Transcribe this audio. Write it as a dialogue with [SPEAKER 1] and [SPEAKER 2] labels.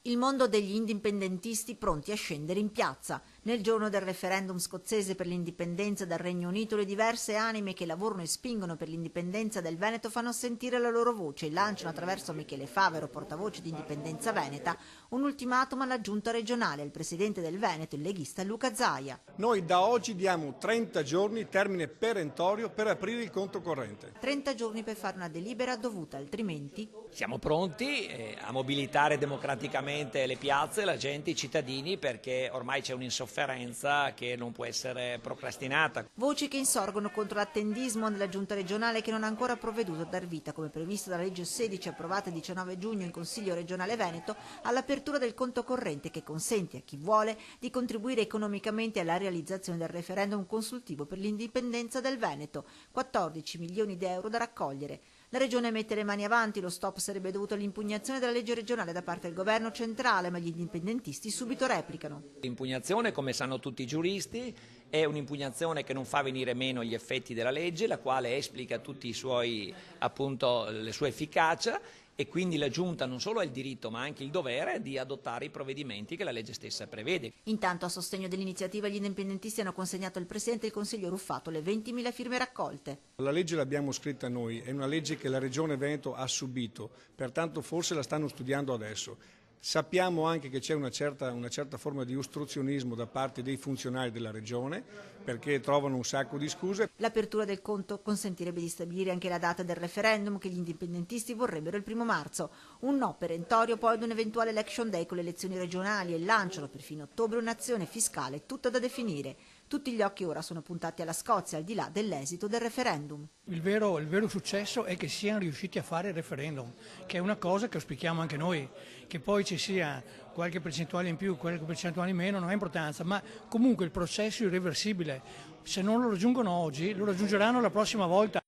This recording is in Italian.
[SPEAKER 1] Il mondo degli indipendentisti pronti a scendere in piazza. Nel giorno del referendum scozzese per l'indipendenza dal Regno Unito, le diverse anime che lavorano e spingono per l'indipendenza del Veneto fanno sentire la loro voce e lanciano attraverso Michele Favero, portavoce di Indipendenza Veneta, un ultimatum alla giunta regionale, al presidente del Veneto, il leghista Luca Zaia.
[SPEAKER 2] Noi da oggi diamo 30 giorni, termine perentorio, per aprire il conto corrente.
[SPEAKER 1] 30 giorni per fare una delibera dovuta, altrimenti...
[SPEAKER 3] Siamo pronti a mobilitare democraticamente le piazze, la gente, i cittadini, perché ormai c'è un'insofferenza che non può essere procrastinata.
[SPEAKER 1] Voci che insorgono contro l'attendismo della giunta regionale che non ha ancora provveduto a dar vita, come previsto dalla legge 16 approvata il 19 giugno in Consiglio regionale Veneto, all'apertura del conto corrente che consente a chi vuole di contribuire economicamente alla realizzazione del referendum consultivo per l'indipendenza del Veneto, 14 milioni di euro da raccogliere. La Regione mette le mani avanti, lo stop sarebbe dovuto all'impugnazione della legge regionale da parte del governo centrale, ma gli indipendentisti subito replicano.
[SPEAKER 3] L'impugnazione, come sanno tutti i giuristi, è un'impugnazione che non fa venire meno gli effetti della legge, la quale esplica tutti i suoi, appunto, le sue efficacia, e quindi la Giunta non solo ha il diritto ma anche il dovere di adottare i provvedimenti che la legge stessa prevede.
[SPEAKER 1] Intanto a sostegno dell'iniziativa gli indipendentisti hanno consegnato al Presidente del Consiglio Ruffato le 20.000 firme raccolte.
[SPEAKER 2] La legge l'abbiamo scritta noi, è una legge che la Regione Veneto ha subito, pertanto forse la stanno studiando adesso. Sappiamo anche che c'è una certa forma di ostruzionismo da parte dei funzionari della Regione, perché trovano un sacco di scuse.
[SPEAKER 1] L'apertura del conto consentirebbe di stabilire anche la data del referendum che gli indipendentisti vorrebbero il 1° marzo. Un no perentorio poi ad un eventuale election day con le elezioni regionali e il lancio per fine ottobre un'azione fiscale tutta da definire. Tutti gli occhi ora sono puntati alla Scozia, al di là dell'esito del referendum.
[SPEAKER 4] Il vero successo è che siano riusciti a fare il referendum, che è una cosa che auspichiamo anche noi, che poi ci sia qualche percentuale in più, qualche percentuale in meno, non ha importanza, ma comunque il processo è irreversibile. Se non lo raggiungono oggi, lo raggiungeranno la prossima volta.